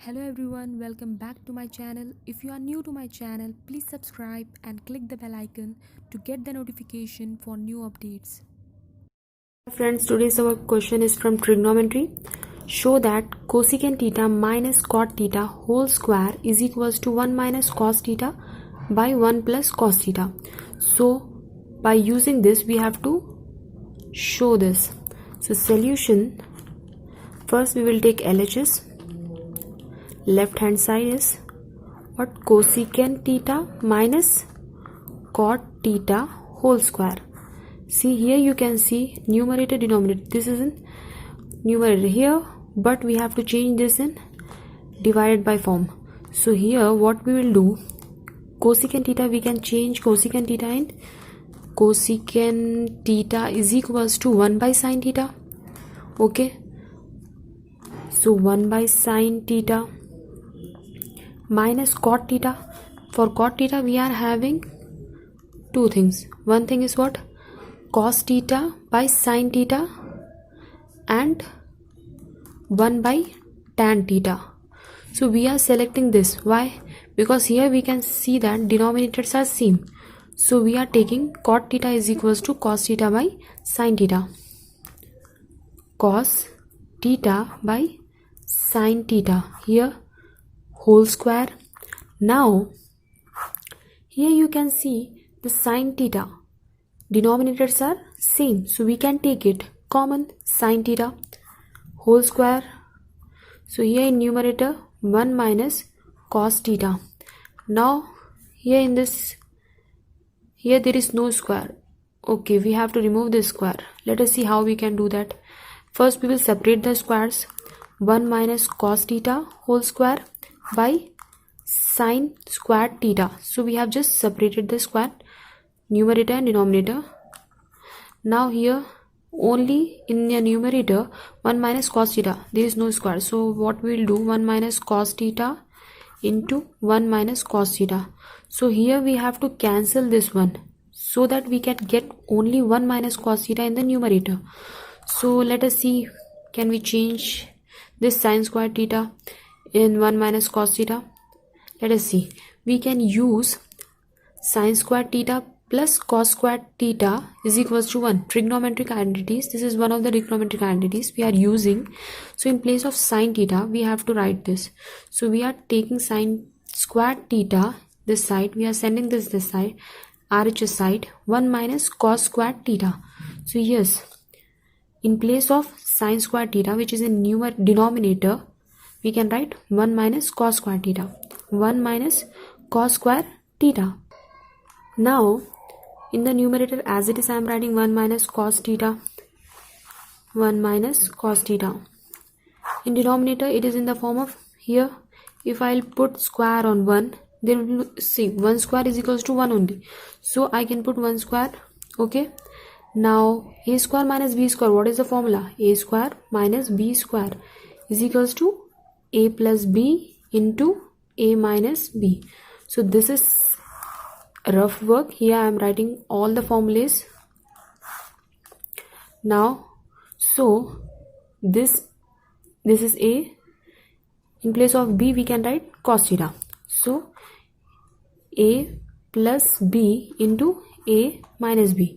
Hello everyone, welcome back to my channel. If you are new to my channel, please subscribe and click the bell icon to get the notification for new updates. Friends, today's our question is from trigonometry. Show that cosecant theta minus cot theta whole square is equals to 1 minus cos theta by 1 plus cos theta. So by using this we have to show this. So solution, first we will take LHS. Left hand side is what? Cosecant theta minus cot theta whole square. See here you can see numerator denominator. This is in numerator here, but we have to change this in divided by form. So here what we will do, cosecant theta we can change cosecant theta in cosecant theta is equals to 1 by sin theta. Okay, so 1 by sin theta minus cot theta. For cot theta we are having two things. One thing is what? Cos theta by sin theta and 1 by tan theta. So we are selecting this. Why? Because here we can see that denominators are same. So we are taking cot theta is equals to cos theta by sin theta. Cos theta by sin theta. Here whole square. Now here you can see the sin theta. Denominators are same, so we can take it common, sin theta whole square. So here in numerator 1 minus cos theta. Now here in this, here there is no square. Okay, we have to remove this square. Let us see how we can do that. First we will separate the squares. 1 minus cos theta whole square by sin squared theta. So we have just separated the square, numerator and denominator. Now here only in the numerator 1 minus cos theta, there is no square. So what we will do, 1 minus cos theta into 1 minus cos theta. So here we have to cancel this one so that we can get only 1 minus cos theta in the numerator. So let us see, can we change this sin squared theta in 1 minus cos theta? Let us see. We can use sin squared theta plus cos squared theta is equals to 1. Trigonometric identities. This is one of the trigonometric identities we are using. So in place of sin theta, we have to write this. So we are taking sin squared theta this side. We are sending this side. RHS side. 1 minus cos squared theta. So yes, in place of sin squared theta, which is in denominator, we can write 1 minus cos squared theta. 1 minus cos square theta. Now in the numerator as it is, I am writing 1 minus cos theta. 1 minus cos theta. In denominator it is in the form of, here if I will put square on 1, then we will see 1 square is equals to 1 only. So I can put 1 square. Okay. Now a square minus b square, what is the formula? A square minus b square is equals to a plus b into a minus b. So this is rough work. Here I am writing all the formulas. Now so this is a, in place of b we can write cos theta. So a plus b into a minus b.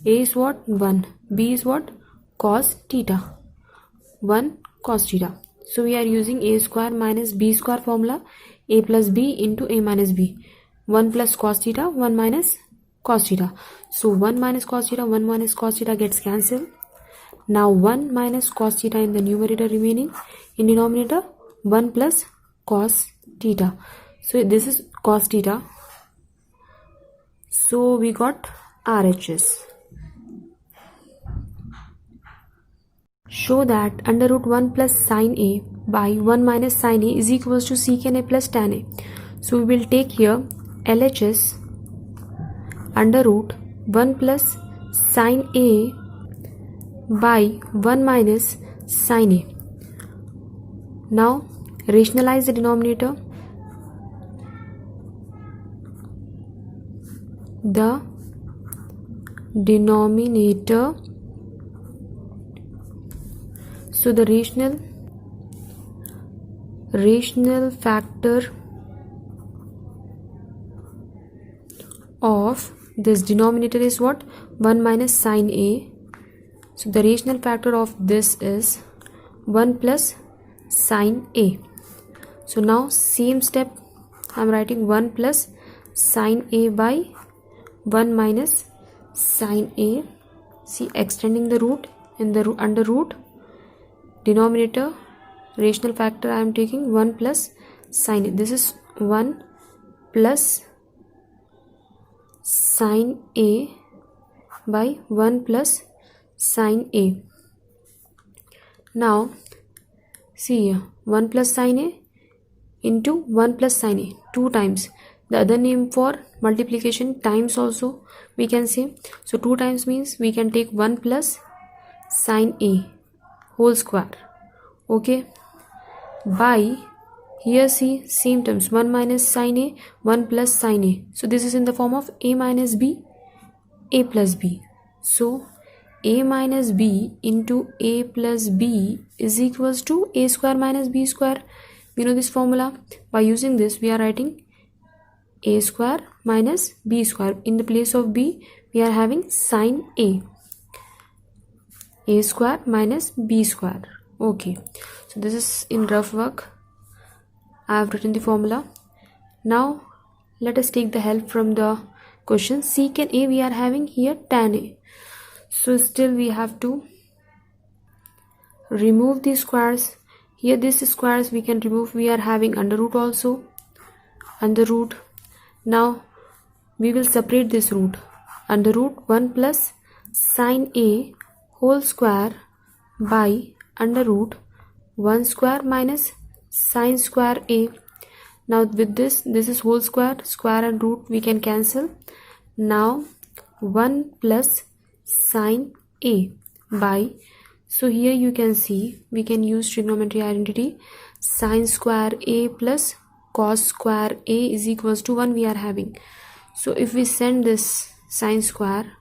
A is what? 1. B is what? Cos theta. 1 cos theta. So we are using a square minus b square formula. A plus b into a minus b. 1 plus cos theta, 1 minus cos theta. So 1 minus cos theta, 1 minus cos theta gets cancelled. Now 1 minus cos theta in the numerator remaining. In denominator 1 plus cos theta. So this is cos theta. So we got RHS. Show that under root 1 plus sin a by 1 minus sin a is equals to secant a plus tan a. So we will take here LHS under root 1 plus sin a by 1 minus sin a. Now rationalize the denominator. The denominator, so the rational factor of this denominator is what? 1 minus sine A. So the rational factor of this is 1 plus sine A. So now same step, I am writing 1 plus sine A by 1 minus sine A. See, extending the root in the under root, denominator rational factor I am taking 1 plus sine A. This is 1 plus sine A by 1 plus sine A. Now see here, 1 plus sine A into 1 plus sine A, 2 times. The other name for multiplication, times also we can say. So 2 times means we can take 1 plus sine A whole square. Okay, by here see same terms, 1 minus sine A, 1 plus sine A. So this is in the form of A minus B, A plus B. So A minus B into A plus B is equals to A square minus B square. We know this formula. By using this we are writing A square minus B square. In the place of B we are having sine A. A square minus B square. Okay, so this is in rough work. I have written the formula. Now let us take the help from the question. Secant A we are having here tan A. So still we have to remove these squares. Here these squares we can remove. We are having under root also. Under root. Now we will separate this root. Under root 1 plus sine A whole square by under root 1 square minus sine square A. Now with this is whole square, square and root we can cancel. Now 1 plus sine A by, so here you can see we can use trigonometry identity, sine square A plus cos square A is equals to 1 we are having. So if we send this sine square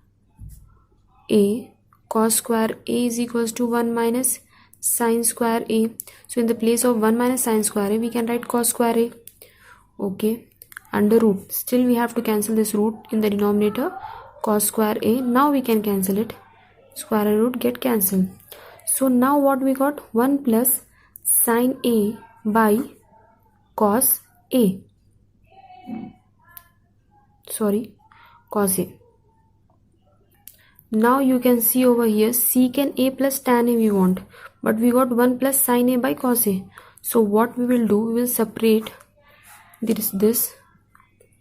A, cos square A is equals to 1 minus sine square A. So in the place of 1 minus sine square A we can write cos square A. Okay, under root, still we have to cancel this root in the denominator, cos square A. Now we can cancel it, square and root get cancelled. So now what we got? 1 plus sine A by cos A, cos A. Now you can see over here secant A plus tan A we want, but we got 1 plus sine A by cos A. So what we will do, we will separate this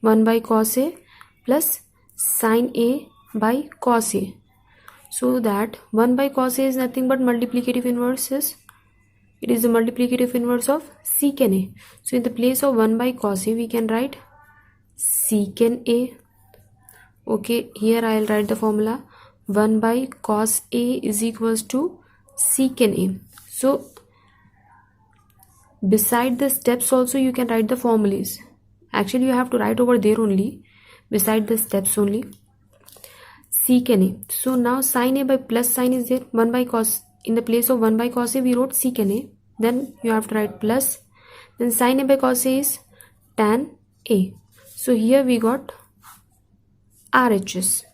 1 by cos A plus sine A by cos A, so that 1 by cos A is nothing but multiplicative inverse is, it is the multiplicative inverse of secant A. So in the place of 1 by cos A we can write secant A. Okay, here I will write the formula, 1 by cos A is equals to secant A. So beside the steps also you can write the formulas. Actually you have to write over there only, beside the steps only, secant A. So now sine A by plus sine is there, 1 by cos, in the place of 1 by cos A we wrote secant A, then you have to write plus, then sine A by cos A is tan A. So here we got RHS.